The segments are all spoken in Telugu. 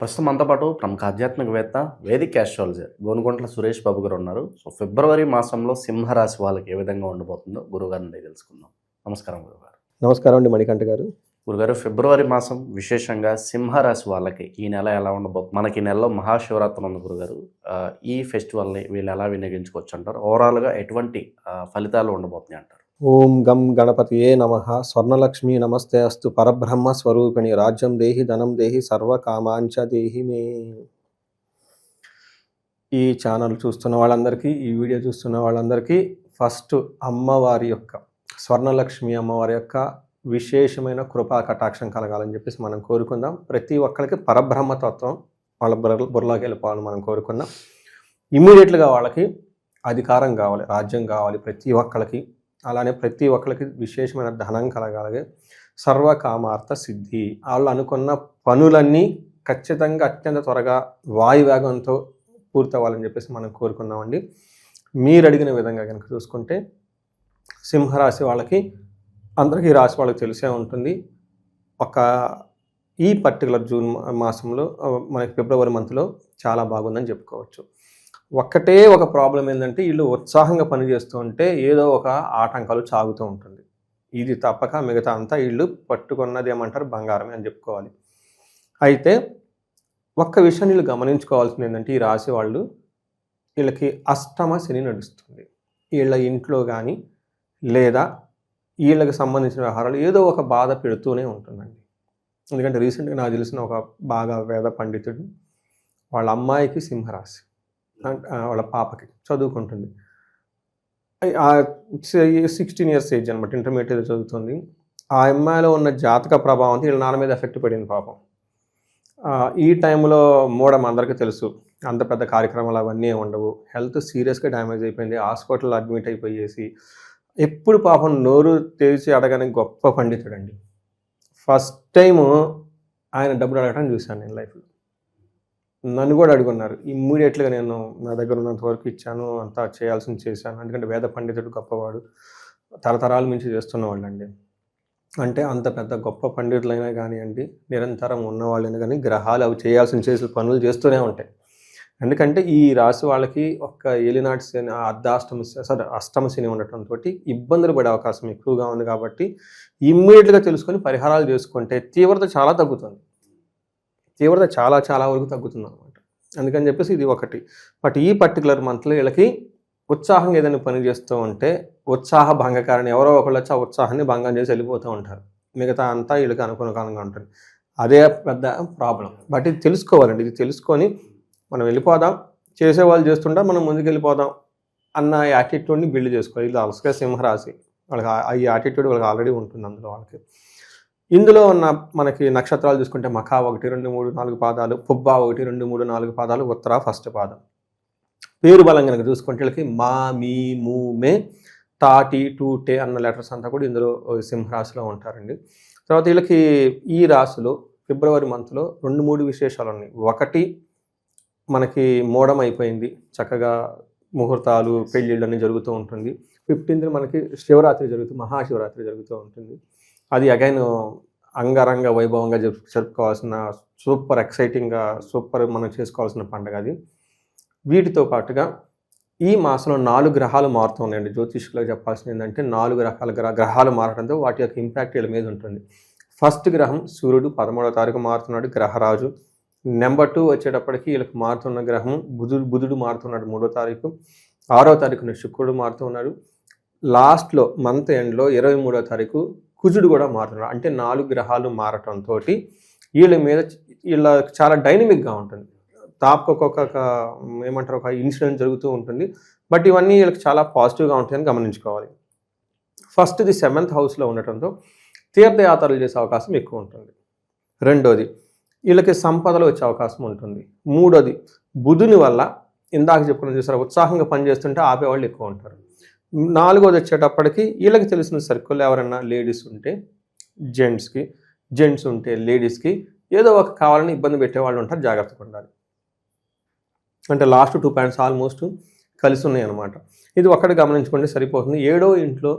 ప్రస్తుతం మనతో పాటు ప్రముఖ ఆధ్యాత్మికవేత్త, వేదిక్ ఆస్ట్రాలజర్ గోనుగుంట్ల సురేష్ బాబు గారు ఉన్నారు. ఫిబ్రవరి మాసంలో సింహరాశి వాళ్ళకి ఏ విధంగా ఉండబోతుందో గురువుగారి నుండి తెలుసుకుందాం. నమస్కారం గురుగారు. నమస్కారం అండి మణికంఠ గారు. గురుగారు, ఫిబ్రవరి మాసం విశేషంగా సింహరాశి వాళ్ళకి ఈ నెల ఎలా ఉండబోతుంది? మనకి ఈ నెలలో మహాశివరాత్రి ఉంది గురుగారు. ఈ ఫెస్టివల్ని వీళ్ళు ఎలా వినియోగించుకోవచ్చు అంటారు? ఓవరాల్గా ఎటువంటి ఫలితాలు ఉండబోతున్నాయి అంటారు? ఓం గం గణపతియే నమః. స్వర్ణలక్ష్మి నమస్తే అస్తు. పరబ్రహ్మ స్వరూపిణి రాజ్యం దేహి ధనం దేహి సర్వకామాంచ దేహి మే. ఈ ఛానల్ చూస్తున్న వాళ్ళందరికీ, ఈ వీడియో చూస్తున్న వాళ్ళందరికీ ఫస్ట్ అమ్మవారి యొక్క, స్వర్ణలక్ష్మి అమ్మవారి యొక్క విశేషమైన కృపా కటాక్షం కలగాలని చెప్పేసి మనం కోరుకుందాం. ప్రతి ఒక్కరికి పరబ్రహ్మతత్వం వాళ్ళ బుర్రలోకి వెళ్ళిపోవాలని మనం కోరుకుందాం. ఇమ్మీడియట్గా వాళ్ళకి అధికారం కావాలి, రాజ్యం కావాలి ప్రతి ఒక్కరికి. అలానే ప్రతి ఒక్కరికి విశేషమైన ధనం కలగాలి, సర్వకామార్థ సిద్ధి. వాళ్ళు అనుకున్న పనులన్నీ ఖచ్చితంగా అత్యంత త్వరగా వాయువేగంతో పూర్తవ్వాలని చెప్పేసి మనం కోరుకుందామండి. మీరు అడిగిన విధంగా కనుక చూసుకుంటే సింహరాశి వాళ్ళకి, అందరికీ రాశి వాళ్ళకి తెలిసే ఉంటుంది, ఈ పర్టికులర్ జూన్ మాసంలో మనకి ఫిబ్రవరి మంత్లో చాలా బాగుందని చెప్పుకోవచ్చు. ఒక్కటే ఒక ప్రాబ్లం ఏంటంటే, వీళ్ళు ఉత్సాహంగా పనిచేస్తూ ఉంటే ఏదో ఒక ఆటంకాలు సాగుతూ ఉంటుంది. ఇది తప్పక మిగతా అంతా వీళ్ళు పట్టుకున్నది ఏమంటారు, బంగారమే అని చెప్పుకోవాలి. అయితే ఒక్క విషయం వీళ్ళు గమనించుకోవాల్సింది ఏంటంటే, ఈ రాశి వాళ్ళు, వీళ్ళకి అష్టమ శని నడుస్తుంది. వీళ్ళ ఇంట్లో కానీ లేదా వీళ్ళకి సంబంధించిన వ్యవహారాలు ఏదో ఒక బాధ పెడుతూనే ఉంటుందండి. ఎందుకంటే రీసెంట్గా నాకు తెలిసిన ఒక బాగా వేద పండితుడు, వాళ్ళ అమ్మాయికి సింహరాశి, వాళ్ళ పాపకి చదువుకుంటుంది, 16 years ఏజ్ అనమాట, ఇంటర్మీడియట్ చదువుతుంది. ఆ అమ్మాయిలో ఉన్న జాతక ప్రభావంతో వీళ్ళ నాన్న మీద ఎఫెక్ట్ పడింది పాపం. ఈ టైంలో మూడం అందరికీ తెలుసు, అంత పెద్ద కార్యక్రమాలు అవన్నీ ఉండవు. హెల్త్ సీరియస్గా డ్యామేజ్ అయిపోయింది, హాస్పిటల్లో అడ్మిట్ అయిపోయేసి. ఎప్పుడు పాపం నోరు తెరిచి అడగని గొప్ప పండితుడండి. ఫస్ట్ టైము ఆయన డబ్బులు అడగడం చూశాను నేను లైఫ్లో. నన్ను కూడా అడుగున్నారు. ఇమ్మీడియట్గా నేను నా దగ్గర ఉన్నంత వరకు ఇచ్చాను, అంతా చేయాల్సింది చేశాను. ఎందుకంటే వేద పండితుడు గొప్పవాడు, తరతరాల నుంచి చేస్తున్నవాళ్ళు అండి. అంటే అంత పెద్ద గొప్ప పండితులైనా కానివ్వండి, నిరంతరం ఉన్నవాళ్ళైనా కానీ, గ్రహాలు అవి చేసే పనులు చేస్తూనే ఉంటాయి. ఎందుకంటే ఈ రాశి వాళ్ళకి ఒక్క ఏలినాటి శని, అష్టమ శని ఉండటంతో ఇబ్బందులు పడే అవకాశం ఎక్కువగా ఉంది. కాబట్టి ఇమ్మీడియట్గా తెలుసుకొని పరిహారాలు చేసుకుంటే తీవ్రత చాలా తగ్గుతుంది. తీవ్రత చాలా చాలా వరకు తగ్గుతుంది అనమాట. అందుకని చెప్పేసి ఇది ఒకటి. బట్ ఈ పర్టికులర్ మంత్లో వీళ్ళకి ఉత్సాహంగా ఏదైనా పని చేస్తూ ఉంటే ఉత్సాహ భంగకారిని ఎవరో ఒకళ్ళు వచ్చి ఆ ఉత్సాహాన్ని భంగం చేసి వెళ్ళిపోతూ ఉంటారు. మిగతా అంతా వీళ్ళకి అనుకూలంగా ఉంటుంది. అదే పెద్ద ప్రాబ్లం. బట్ ఇది తెలుసుకోవాలండి. ఇది తెలుసుకొని మనం వెళ్ళిపోదాం, చేసేవాళ్ళు చేస్తుంటే మనం ముందుకు వెళ్ళిపోదాం అన్న యాటిట్యూడ్ని బిల్డ్ చేసుకోవాలి. ఇది అలసగా సింహరాశి వాళ్ళకి ఈ యాటిట్యూడ్ వాళ్ళకి ఆల్రెడీ ఉంటుంది అందులో వాళ్ళకి. ఇందులో ఉన్న మనకి నక్షత్రాలు చూసుకుంటే మఖా 1, 2, 3, 4 పాదాలు, పుబ్బ 1, 2, 3, 4 పాదాలు, ఉత్తర ఫస్ట్ పాదం. పేరు బలం కనుక చూసుకుంటే వీళ్ళకి మా, మీ, ము, మే, తా, టీ, టూ, టే అన్న లెటర్స్ అంతా కూడా ఇందులో సింహరాశిలో ఉంటారండి. తర్వాత వీళ్ళకి ఈ రాశిలో ఫిబ్రవరి మంత్లో 2-3 విశేషాలు ఉన్నాయి. ఒకటి, మనకి మోడం అయిపోయింది, చక్కగా ముహూర్తాలు, పెళ్ళిళ్ళు అన్నీ జరుగుతూ ఉంటుంది. 15th మనకి శివరాత్రి జరుగుతుంది, మహాశివరాత్రి జరుగుతూ ఉంటుంది. అది అగైన్ అంగరంగ వైభవంగా జరుపుకోవాల్సిన, సూపర్ ఎక్సైటింగ్గా, సూపర్ మనం చేసుకోవాల్సిన పండుగ అది. వీటితో పాటుగా ఈ మాసంలో 4 గ్రహాలు మారుతూ ఉన్నాయండి. జ్యోతిష్కులకు చెప్పాల్సింది ఏంటంటే, 4 రకాల గ్రహాలు మారడంతో వాటి యొక్క ఇంపాక్ట్ వీళ్ళ మీద ఉంటుంది. ఫస్ట్ గ్రహం సూర్యుడు 13వ తారీఖు మారుతున్నాడు, గ్రహరాజు. నెంబర్ 2 వచ్చేటప్పటికి వీళ్ళకి మారుతున్న గ్రహం బుధుడు మారుతున్నాడు 3వ తారీఖు. 6వ తారీఖున శుక్రుడు మారుతున్నాడు. లాస్ట్లో మంత్ ఎండ్లో 23వ తారీఖు కుజుడు కూడా మారుతున్నాడు. అంటే 4 గ్రహాలు మారటంతో వీళ్ళ చాలా డైనమిక్గా ఉంటుంది. ఒక్కొక్క ఏమంటారు, ఒక ఇన్సిడెంట్ జరుగుతూ ఉంటుంది. బట్ ఇవన్నీ వీళ్ళకి చాలా పాజిటివ్గా ఉంటాయని గమనించుకోవాలి. ఫస్ట్ది 7th హౌస్లో ఉండటంతో తీర్థయాత్రలు చేసే అవకాశం ఎక్కువ ఉంటుంది. రెండోది, వీళ్ళకి సంపదలు వచ్చే అవకాశం ఉంటుంది. మూడోది, బుధుని వల్ల ఇందాక చెప్పుకుని చూసారా, ఉత్సాహంగా పనిచేస్తుంటే ఆపేవాళ్ళు ఎక్కువ ఉంటారు. 4వది వచ్చేటప్పటికి వీళ్ళకి తెలిసిన సర్కిల్ ఎవరైనా లేడీస్ ఉంటే జెంట్స్కి, జెంట్స్ ఉంటే లేడీస్కి ఏదో ఒక కావాలని ఇబ్బంది పెట్టేవాళ్ళు ఉంటారు, జాగ్రత్తగా ఉండాలి. అంటే లాస్ట్ 2 పాయింట్స్ ఆల్మోస్ట్ కలిసి ఉన్నాయి అన్నమాట. ఇది ఒక్కటి గమనించుకుంటే సరిపోతుంది. 7వ ఇంట్లో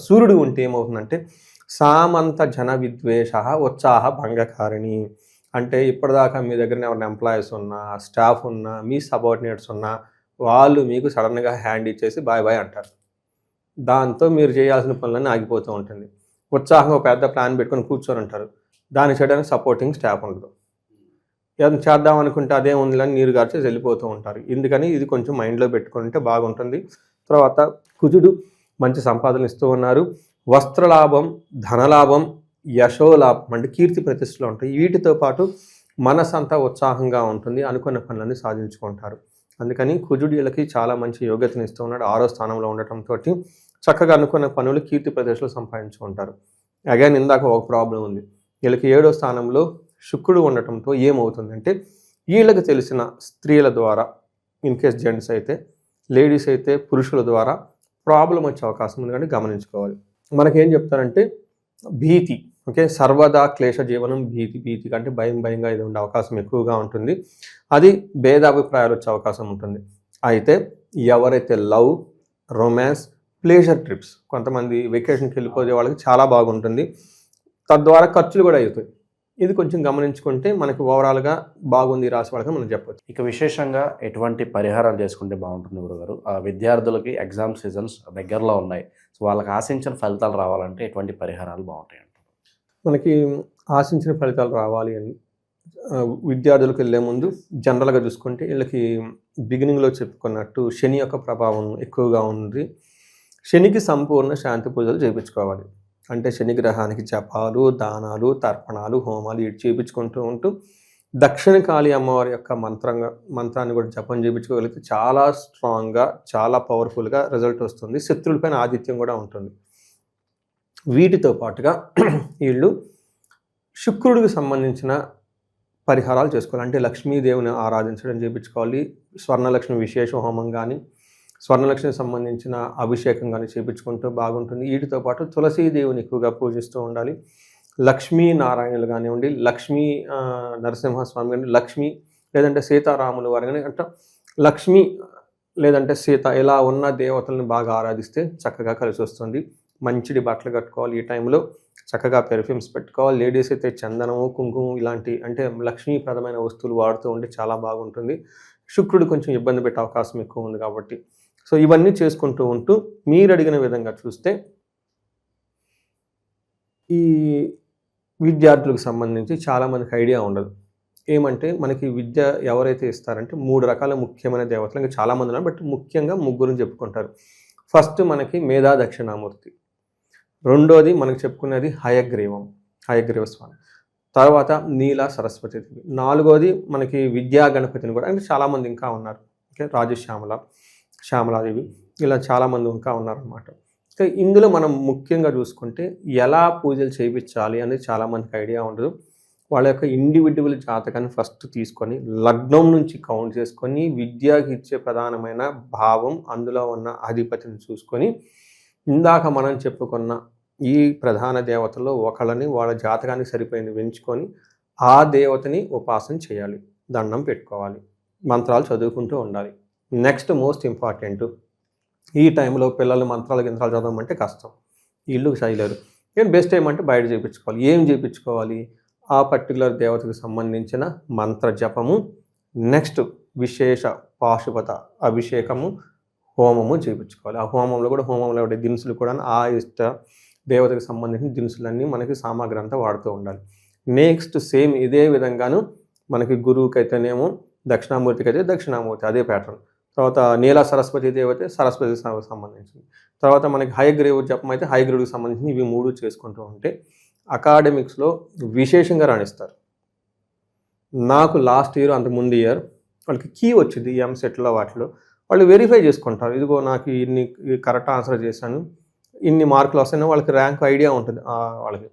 సూర్యుడు ఉంటే ఏమవుతుందంటే, సామంత జన విద్వేష ఉత్సాహ భంగకారిణి. అంటే ఇప్పటిదాకా మీ దగ్గర ఎవరైనా ఎంప్లాయీస్ ఉన్నా, స్టాఫ్ ఉన్నా, మీ సబార్డినేట్స్ ఉన్నా, వాళ్ళు మీకు సడన్గా హ్యాండ్ ఇచ్చేసి బాయ్ బాయ్ అంటారు. దాంతో మీరు చేయాల్సిన పనులన్నీ ఆగిపోతూ ఉంటుంది. ఉత్సాహంగా ఒక పెద్ద ప్లాన్ పెట్టుకొని కూర్చొని ఉంటారు. దాన్ని చేయడానికి సపోర్టింగ్ స్టాఫ్ ఉండదు. ఏదైనా చేద్దాం అనుకుంటే అదే ఉందని నీరు గార్చేసి వెళ్ళిపోతూ ఉంటారు. ఎందుకని ఇది కొంచెం మైండ్లో పెట్టుకుంటే బాగుంటుంది. తర్వాత కుజుడు మంచి సంపాదన ఇస్తూ ఉన్నారు. వస్త్రలాభం, ధనలాభం, యశోలాభం అంటే కీర్తి ప్రతిష్టలు ఉంటాయి. వీటితో పాటు మనసంతా ఉత్సాహంగా ఉంటుంది. అనుకున్న పనులన్నీ సాధించుకుంటారు. అందుకని కుజుడు వీళ్ళకి చాలా మంచి యోగ్యతను ఇస్తూ ఉన్నాడు. 6వ స్థానంలో ఉండటంతో చక్కగా అనుకున్న పనులు కీర్తి ప్రతిష్టలు సంపాదించుకుంటారు. అగైన్ ఇందాక ఒక ప్రాబ్లం ఉంది. వీళ్ళకి 7వ స్థానంలో శుక్రుడు ఉండటంతో ఏమవుతుందంటే వీళ్ళకి తెలిసిన స్త్రీల ద్వారా, ఇన్ కేస్ జెంట్స్ అయితే, లేడీస్ అయితే పురుషుల ద్వారా ప్రాబ్లం వచ్చే అవకాశం ఉంది కానీ గమనించుకోవాలి. మనకేం చెప్తారంటే భీతి, ఓకే, సర్వదా క్లేశ జీవనం, భీతి కంటే భయంగా ఇది ఉండే అవకాశం ఎక్కువగా ఉంటుంది. అది భేదాభిప్రాయాలు వచ్చే అవకాశం ఉంటుంది. అయితే ఎవరైతే లవ్, రొమాన్స్, ప్లేజర్ ట్రిప్స్, కొంతమంది వెకేషన్కి వెళ్ళిపోయే వాళ్ళకి చాలా బాగుంటుంది. తద్వారా ఖర్చులు కూడా అవుతాయి. ఇది కొంచెం గమనించుకుంటే మనకి ఓవరాల్గా బాగుంది రాసి వాళ్ళకి మనం చెప్పొచ్చు. ఇక విశేషంగా ఎటువంటి పరిహారాలు చేసుకుంటే బాగుంటుంది గురుగారు? విద్యార్థులకి ఎగ్జామ్ సీజన్స్ దగ్గరలో ఉన్నాయి. సో వాళ్ళకి ఆశించిన ఫలితాలు రావాలంటే ఎటువంటి పరిహారాలు బాగుంటాయి అంటారు? మనకి ఆశించిన ఫలితాలు రావాలి అని విద్యార్థులకు వెళ్ళే ముందు జనరల్గా చూసుకుంటే వీళ్ళకి బిగినింగ్లో చెప్పుకున్నట్టు శని యొక్క ప్రభావం ఎక్కువగా ఉంది. శనికి సంపూర్ణ శాంతి పూజలు చేయించుకోవాలి. అంటే శని గ్రహానికి జపాలు, దానాలు, తర్పణాలు, హోమాలు ఇటు చేయించుకుంటూ ఉంటూ దక్షిణ కాళీ అమ్మవారి యొక్క మంత్రాన్ని కూడా జపం చేయించుకోగలిగితే చాలా స్ట్రాంగ్గా, చాలా పవర్ఫుల్గా రిజల్ట్ వస్తుంది. శత్రువులపైన ఆధిత్యం కూడా ఉంటుంది. వీటితో పాటుగా వీళ్ళు శుక్రుడికి సంబంధించిన పరిహారాలు చేసుకోవాలి. అంటే లక్ష్మీదేవిని ఆరాధించడం చేయించుకోవాలి. స్వర్ణలక్ష్మి విశేష హోమం కానీ, స్వర్ణలక్ష్మికి సంబంధించిన అభిషేకం కానీ చేయించుకుంటూ బాగుంటుంది. వీటితో పాటు తులసీదేవిని ఎక్కువగా పూజిస్తూ ఉండాలి. లక్ష్మీనారాయణులు కానివ్వండి, లక్ష్మీ నరసింహస్వామి కానీ, లక్ష్మి లేదంటే సీతారాములు వారు కానీ, అంటే లక్ష్మి లేదంటే సీత ఇలా ఉన్న దేవతలను బాగా ఆరాధిస్తే చక్కగా కలిసి వస్తుంది. మంచిది బట్టలు కట్టుకోవాలి. ఈ టైంలో చక్కగా పెర్ఫ్యూమ్స్ పెట్టుకోవాలి. లేడీస్ అయితే చందనము, కుంకుమ ఇలాంటి అంటే లక్ష్మీప్రదమైన వస్తువులు వాడుతూ ఉంటే చాలా బాగుంటుంది. శుక్రుడు కొంచెం ఇబ్బంది పెట్టే అవకాశం ఎక్కువ ఉంది కాబట్టి సో ఇవన్నీ చేసుకుంటూ ఉంటూ మీరు అడిగిన విధంగా చూస్తే ఈ విద్యార్థులకు సంబంధించి చాలామందికి ఐడియా ఉండదు. ఏమంటే మనకి విద్య ఎవరైతే ఇస్తారంటే 3 రకాల ముఖ్యమైన దేవతలు, ఇంకా చాలామంది ఉన్నారు బట్ ముఖ్యంగా ముగ్గురు చెప్పుకుంటారు. ఫస్ట్ మనకి మేధా దక్షిణామూర్తి, రెండోది మనకి చెప్పుకునేది హయగ్రీవ స్వామి, తర్వాత నీల సరస్వతీదేవి, నాలుగోది మనకి విద్యా గణపతిని కూడా, అంటే చాలామంది ఇంకా ఉన్నారు. ఓకే, శ్యామలాదేవి, ఇలా చాలామంది ఇంకా ఉన్నారనమాట. సో ఇందులో మనం ముఖ్యంగా చూసుకుంటే ఎలా పూజలు చేయించాలి అనేది చాలామందికి ఐడియా ఉండదు. వాళ్ళ యొక్క ఇండివిజువల్ జాతకాన్ని ఫస్ట్ తీసుకొని లగ్నం నుంచి కౌంట్ చేసుకొని విద్యకి ఇచ్చే ప్రధానమైన భావం, అందులో ఉన్న అధిపతిని చూసుకొని ఇందాక మనం చెప్పుకున్న ఈ ప్రధాన దేవతల్లో ఒకళ్ళని వాళ్ళ జాతకానికి సరిపోయింది ఎంచుకొని ఆ దేవతని ఉపాసన చేయాలి, దండం పెట్టుకోవాలి, మంత్రాలు చదువుకుంటూ ఉండాలి. నెక్స్ట్ మోస్ట్ ఇంపార్టెంట్, ఈ టైంలో పిల్లలు మంత్రాలు గింత్రాలు చదవమంటే కష్టం, ఇల్లు చేయలేరు. కానీ బెస్ట్ ఏమంటే బయట చేయించుకోవాలి. ఏం చేయించుకోవాలి? ఆ పర్టికులర్ దేవతకు సంబంధించిన మంత్ర జపము, నెక్స్ట్ విశేష పాశుపత అభిషేకము, హోమము చేయించుకోవాలి. ఆ హోమంలో ఉండే దినుసులు కూడా ఆ ఇష్ట దేవతకు సంబంధించిన దినుసులన్నీ మనకి సామాగ్రి అంతా వాడుతూ ఉండాలి. నెక్స్ట్ సేమ్ ఇదే విధంగాను మనకి గురువుకి అయితేనేమో దక్షిణామూర్తికి అయితే దక్షిణామూర్తి అదే ప్యాటర్న్, తర్వాత నీలా సరస్వతి దేవత సరస్వతికి సంబంధించింది, తర్వాత మనకి హయగ్రీవ జపం అయితే హయగ్రీవుడికి సంబంధించి ఇవి 3 చేసుకుంటూ ఉంటే అకాడమిక్స్లో విశేషంగా రాణిస్తారు. నాకు లాస్ట్ ఇయర్ అంతకుముందు ఇయర్ వాళ్ళకి కీ వచ్చింది ఎంసెట్లో వాటిలో, వాళ్ళు వెరిఫై చేసుకుంటారు. ఇదిగో నాకు ఇన్ని కరెక్ట్ ఆన్సర్ చేశాను, ఇన్ని మార్కులు వస్తాయని వాళ్ళకి ర్యాంక్ ఐడియా ఉంటుంది. వాళ్ళకి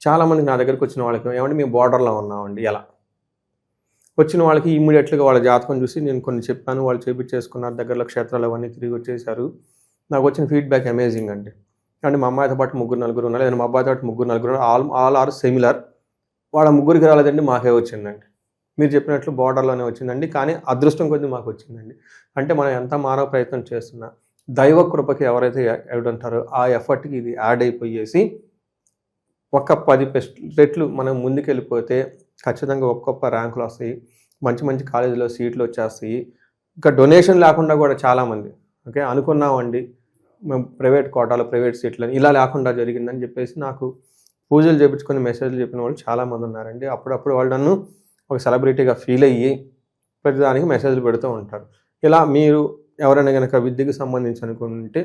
చాలామంది నా దగ్గరికి వచ్చిన వాళ్ళకి ఏమంటే మేము బార్డర్లో ఉన్నామండి, ఎలా వచ్చిన వాళ్ళకి ఇమ్మీడియట్గా వాళ్ళ జాతకం చూసి నేను కొన్ని చెప్పాను, వాళ్ళు చేపించేసుకున్నారు, దగ్గరలో క్షేత్రాలు అవన్నీ తిరిగి వచ్చేసారు. నాకు వచ్చిన ఫీడ్బ్యాక్ అమేజింగ్ అండి. అంటే మా అమ్మాయితో పాటు 3-4 ఉన్నారు, లేదా మా అబ్బాయితో పాటు 3-4 ఆల్ ఆర్ సిమిలర్. వాళ్ళ ముగ్గురికి రాలేదండి, మాకే వచ్చిందండి. మీరు చెప్పినట్లు బార్డర్లోనే వచ్చిందండి, కానీ అదృష్టం కొద్దీ మాకు వచ్చిందండి. అంటే మనం ఎంత మానవ ప్రయత్నం చేస్తున్నా దైవ కృపకి ఎవరైతే ఎవడంటారో ఆ ఎఫర్ట్కి ఇది యాడ్ అయిపోయేసి ఒక 10 రెట్లు మనం ముందుకెళ్ళిపోతే ఖచ్చితంగా గొప్ప గొప్ప ర్యాంకులు వస్తాయి, మంచి మంచి కాలేజీలో సీట్లు వచ్చేస్తాయి. ఇంకా డొనేషన్ లేకుండా కూడా చాలామంది ఓకే అనుకున్నామండి మేము ప్రైవేట్ కోటాలో ప్రైవేట్ సీట్లని ఇలా లేకుండా జరిగిందని చెప్పేసి నాకు పూజలు చేయించుకొని మెసేజ్లు చెప్పిన వాళ్ళు చాలామంది ఉన్నారండి. అప్పుడప్పుడు వాళ్ళు నన్ను ఒక సెలబ్రిటీగా ఫీల్ అయ్యి ప్రతిదానికి మెసేజ్లు పెడుతూ ఉంటారు. ఇలా మీరు ఎవరైనా కనుక విద్యకు సంబంధించి అనుకుంటే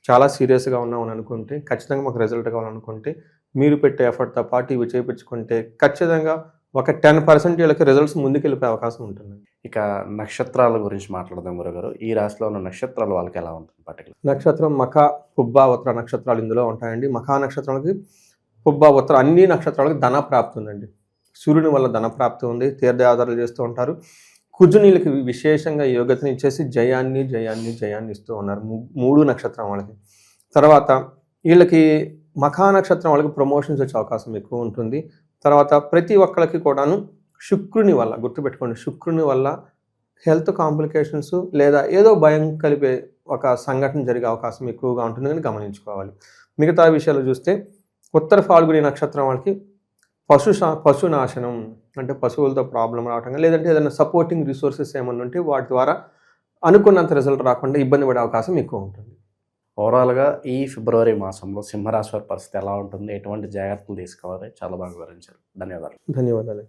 చాలా సీరియస్గా ఉన్నామని అనుకుంటే ఖచ్చితంగా మాకు రిజల్ట్ కావాలనుకుంటే మీరు పెట్టే ఎఫర్ట్తో పాటు ఇవి చేయించుకుంటే ఖచ్చితంగా ఒక 10% వీళ్ళకి రిజల్ట్స్ ముందుకు వెళ్ళిపోయే అవకాశం ఉంటుంది. ఇక నక్షత్రాల గురించి మాట్లాడదాం గురుగారు. ఈ రాశిలో ఉన్న నక్షత్రాలు వాళ్ళకి ఎలా ఉంటుంది పర్టికులర్? నక్షత్రం మఖ, పుబ్బ, ఉత్తర నక్షత్రాలు ఇందులో ఉంటాయండి. మఖ నక్షత్రాలకి, పుబ్బ, ఉత్తర అన్ని నక్షత్రాలకి ధన ప్రాప్తి ఉందండి. సూర్యుని వల్ల ధన ప్రాప్తి ఉంది. తీర్థయాత్రలు చేస్తూ ఉంటారు. కుజునీలకి విశేషంగా యోగ్యతని ఇచ్చేసి జయాన్ని జయాన్ని జయాన్ని ఇస్తూ ఉన్నారు 3 నక్షత్రం వాళ్ళకి. తర్వాత వీళ్ళకి మఖ నక్షత్రం వాళ్ళకి ప్రమోషన్స్ వచ్చే అవకాశం ఎక్కువ ఉంటుంది. తర్వాత ప్రతి ఒక్కరికి కూడాను శుక్రుని వల్ల గుర్తుపెట్టుకోండి, శుక్రుని వల్ల హెల్త్ కాంప్లికేషన్స్ లేదా ఏదో భయం కలిపే ఒక సంఘటన జరిగే అవకాశం ఎక్కువగా ఉంటుందని గమనించుకోవాలి. మిగతా విషయాలు చూస్తే ఉత్తర ఫాల్గుని నక్షత్రం వాళ్ళకి పశునాశనం అంటే పశువులతో ప్రాబ్లం రావటం, లేదంటే ఏదైనా సపోర్టింగ్ రిసోర్సెస్ ఏమన్నా ఉంటే వాటి ద్వారా అనుకున్నంత రిజల్ట్ రాకుండా ఇబ్బంది పడే అవకాశం ఎక్కువ ఉంటుంది. ఓవరాల్గా ఈ ఫిబ్రవరి మాసంలో సింహరాశి వారి పరిస్థితి ఎలా ఉంటుంది, ఎటువంటి జాగ్రత్తలు తీసుకోవాలి, చాలా బాగా వివరించారు. ధన్యవాదాలు. ధన్యవాదాలు.